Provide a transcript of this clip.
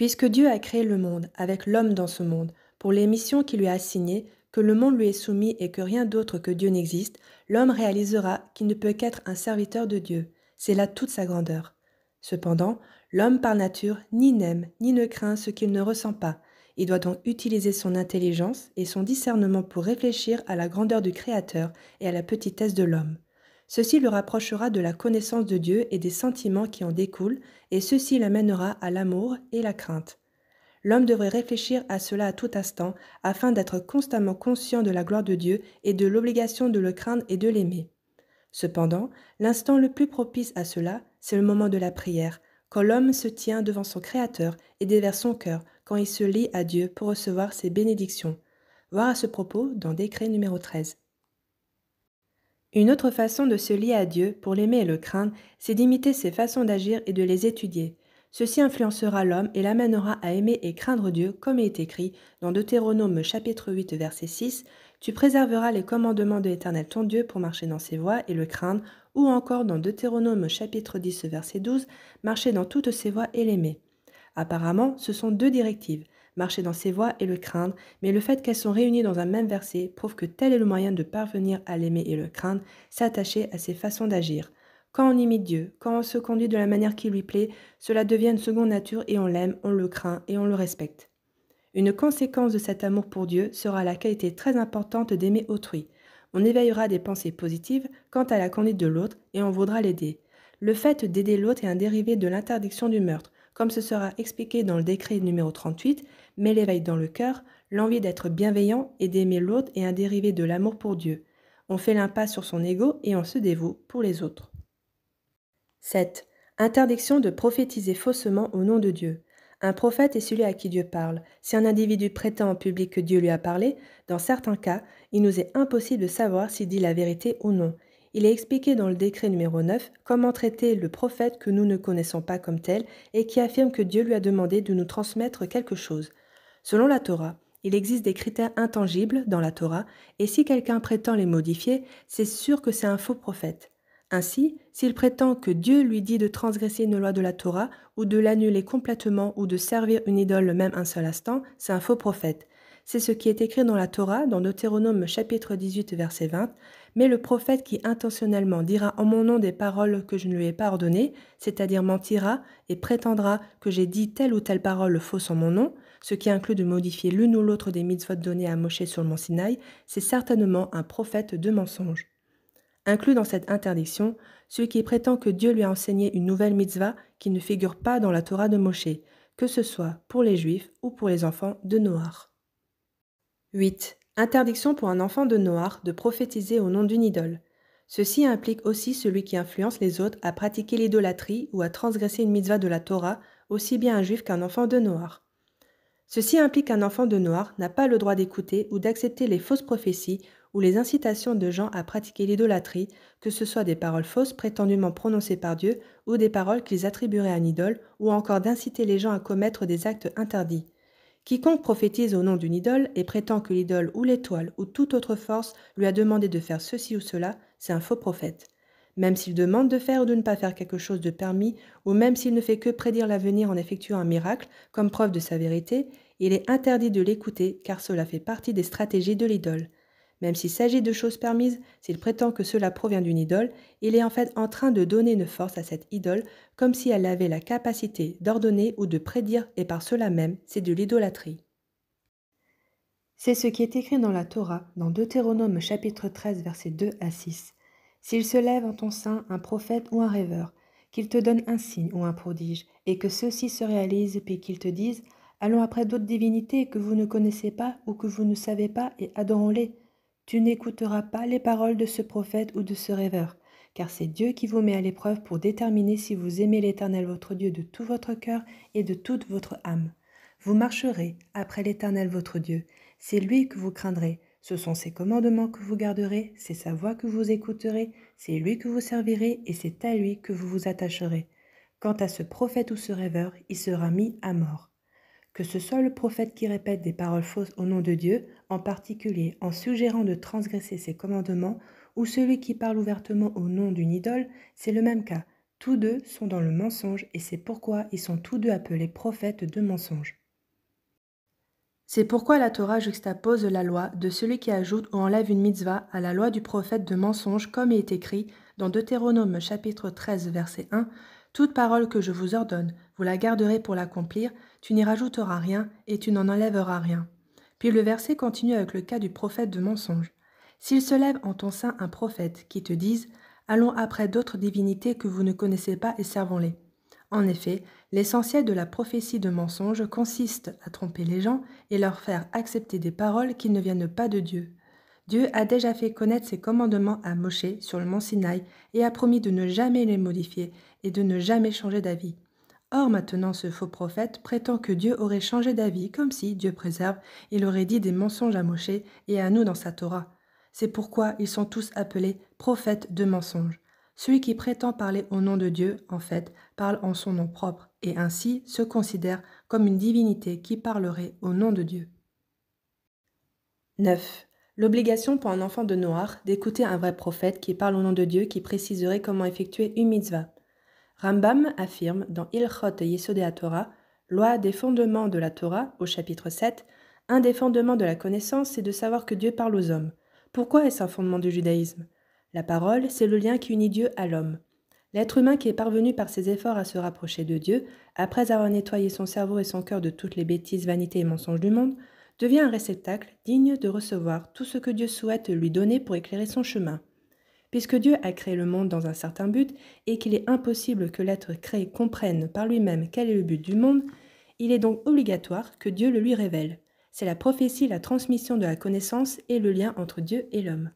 Puisque Dieu a créé le monde, avec l'homme dans ce monde, pour les missions qu'il lui a assignées, que le monde lui est soumis et que rien d'autre que Dieu n'existe, l'homme réalisera qu'il ne peut qu'être un serviteur de Dieu. C'est là toute sa grandeur. Cependant, l'homme par nature ni n'aime ni ne craint ce qu'il ne ressent pas. Il doit donc utiliser son intelligence et son discernement pour réfléchir à la grandeur du Créateur et à la petitesse de l'homme. Ceci le rapprochera de la connaissance de Dieu et des sentiments qui en découlent, et ceci l'amènera à l'amour et la crainte. L'homme devrait réfléchir à cela à tout instant, afin d'être constamment conscient de la gloire de Dieu et de l'obligation de le craindre et de l'aimer. Cependant, l'instant le plus propice à cela, c'est le moment de la prière, quand l'homme se tient devant son Créateur et déverse son cœur, quand il se lie à Dieu pour recevoir ses bénédictions. Voir à ce propos dans Décret numéro 13. Une autre façon de se lier à Dieu, pour l'aimer et le craindre, c'est d'imiter ses façons d'agir et de les étudier. Ceci influencera l'homme et l'amènera à aimer et craindre Dieu, comme il est écrit dans Deutéronome chapitre 8 verset 6, « Tu préserveras les commandements de l'Éternel ton Dieu pour marcher dans ses voies et le craindre », ou encore dans Deutéronome chapitre 10 verset 12, « Marcher dans toutes ses voies et l'aimer ». Apparemment, ce sont deux directives, marcher dans ses voies et le craindre, mais le fait qu'elles sont réunies dans un même verset prouve que tel est le moyen de parvenir à l'aimer et le craindre, s'attacher à ses façons d'agir. Quand on imite Dieu, quand on se conduit de la manière qui lui plaît, cela devient une seconde nature et on l'aime, on le craint et on le respecte. Une conséquence de cet amour pour Dieu sera la qualité très importante d'aimer autrui. On éveillera des pensées positives quant à la conduite de l'autre et on voudra l'aider. Le fait d'aider l'autre est un dérivé de l'interdiction du meurtre, comme ce sera expliqué dans le décret numéro 38, mais l'éveil dans le cœur, l'envie d'être bienveillant et d'aimer l'autre est un dérivé de l'amour pour Dieu. On fait l'impasse sur son ego et on se dévoue pour les autres. 7. Interdiction de prophétiser faussement au nom de Dieu. Un prophète est celui à qui Dieu parle. Si un individu prétend en public que Dieu lui a parlé, dans certains cas, il nous est impossible de savoir s'il dit la vérité ou non. Il est expliqué dans le décret numéro 9 comment traiter le prophète que nous ne connaissons pas comme tel et qui affirme que Dieu lui a demandé de nous transmettre quelque chose. Selon la Torah, il existe des critères intangibles dans la Torah et si quelqu'un prétend les modifier, c'est sûr que c'est un faux prophète. Ainsi, s'il prétend que Dieu lui dit de transgresser une loi de la Torah ou de l'annuler complètement ou de servir une idole même un seul instant, c'est un faux prophète. C'est ce qui est écrit dans la Torah, dans Deutéronome chapitre 18 verset 20, « Mais le prophète qui intentionnellement dira en mon nom des paroles que je ne lui ai pas ordonnées, c'est-à-dire mentira et prétendra que j'ai dit telle ou telle parole fausse en mon nom, ce qui inclut de modifier l'une ou l'autre des mitzvot données à Moshe sur le mont Sinaï, c'est certainement un prophète de mensonge. » Inclus dans cette interdiction, celui qui prétend que Dieu lui a enseigné une nouvelle mitzvah qui ne figure pas dans la Torah de Moshe, que ce soit pour les Juifs ou pour les enfants de Noach. 8. Interdiction pour un enfant de Noach de prophétiser au nom d'une idole. Ceci implique aussi celui qui influence les autres à pratiquer l'idolâtrie ou à transgresser une mitzvah de la Torah, aussi bien un juif qu'un enfant de Noach. Ceci implique qu'un enfant de Noach n'a pas le droit d'écouter ou d'accepter les fausses prophéties ou les incitations de gens à pratiquer l'idolâtrie, que ce soit des paroles fausses prétendument prononcées par Dieu ou des paroles qu'ils attribueraient à une idole, ou encore d'inciter les gens à commettre des actes interdits. Quiconque prophétise au nom d'une idole et prétend que l'idole ou l'étoile ou toute autre force lui a demandé de faire ceci ou cela, c'est un faux prophète. Même s'il demande de faire ou de ne pas faire quelque chose de permis, ou même s'il ne fait que prédire l'avenir en effectuant un miracle, comme preuve de sa vérité, il est interdit de l'écouter car cela fait partie des stratégies de l'idole. Même s'il s'agit de choses permises, s'il prétend que cela provient d'une idole, il est en fait en train de donner une force à cette idole, comme si elle avait la capacité d'ordonner ou de prédire, et par cela même, c'est de l'idolâtrie. C'est ce qui est écrit dans la Torah, dans Deutéronome chapitre 13, versets 2 à 6. S'il se lève en ton sein un prophète ou un rêveur, qu'il te donne un signe ou un prodige, et que ceux-ci se réalisent, puis qu'ils te disent « Allons après d'autres divinités que vous ne connaissez pas ou que vous ne savez pas, et adorons-les », tu n'écouteras pas les paroles de ce prophète ou de ce rêveur, car c'est Dieu qui vous met à l'épreuve pour déterminer si vous aimez l'Éternel votre Dieu de tout votre cœur et de toute votre âme. Vous marcherez après l'Éternel votre Dieu, c'est lui que vous craindrez, ce sont ses commandements que vous garderez, c'est sa voix que vous écouterez, c'est lui que vous servirez et c'est à lui que vous vous attacherez. Quant à ce prophète ou ce rêveur, il sera mis à mort. Que ce soit le prophète qui répète des paroles fausses au nom de Dieu, en particulier en suggérant de transgresser ses commandements, ou celui qui parle ouvertement au nom d'une idole, c'est le même cas. Tous deux sont dans le mensonge et c'est pourquoi ils sont tous deux appelés prophètes de mensonge. C'est pourquoi la Torah juxtapose la loi de celui qui ajoute ou enlève une mitzvah à la loi du prophète de mensonge comme il est écrit dans Deutéronome chapitre 13 verset 1 « Toute parole que je vous ordonne, vous la garderez pour l'accomplir, tu n'y rajouteras rien et tu n'en enlèveras rien. » Puis le verset continue avec le cas du prophète de mensonge. « S'il se lève en ton sein un prophète qui te dise « Allons après d'autres divinités que vous ne connaissez pas et servons-les. » En effet, l'essentiel de la prophétie de mensonge consiste à tromper les gens et leur faire accepter des paroles qui ne viennent pas de Dieu. Dieu a déjà fait connaître ses commandements à Moshe sur le mont Sinaï et a promis de ne jamais les modifier et de ne jamais changer d'avis. Or maintenant ce faux prophète prétend que Dieu aurait changé d'avis comme si, Dieu préserve, il aurait dit des mensonges à Moshe et à nous dans sa Torah. C'est pourquoi ils sont tous appelés prophètes de mensonges. Celui qui prétend parler au nom de Dieu, en fait, parle en son nom propre, et ainsi se considère comme une divinité qui parlerait au nom de Dieu. 9. L'obligation pour un enfant de Noach d'écouter un vrai prophète qui parle au nom de Dieu qui préciserait comment effectuer une mitzvah. Rambam affirme dans Ilchot Yesodei HaTorah, loi des fondements de la Torah, au chapitre 7, un des fondements de la connaissance, c'est de savoir que Dieu parle aux hommes. Pourquoi est-ce un fondement du judaïsme ? La parole, c'est le lien qui unit Dieu à l'homme. L'être humain qui est parvenu par ses efforts à se rapprocher de Dieu, après avoir nettoyé son cerveau et son cœur de toutes les bêtises, vanités et mensonges du monde, devient un réceptacle digne de recevoir tout ce que Dieu souhaite lui donner pour éclairer son chemin. Puisque Dieu a créé le monde dans un certain but et qu'il est impossible que l'être créé comprenne par lui-même quel est le but du monde, il est donc obligatoire que Dieu le lui révèle. C'est la prophétie, la transmission de la connaissance et le lien entre Dieu et l'homme.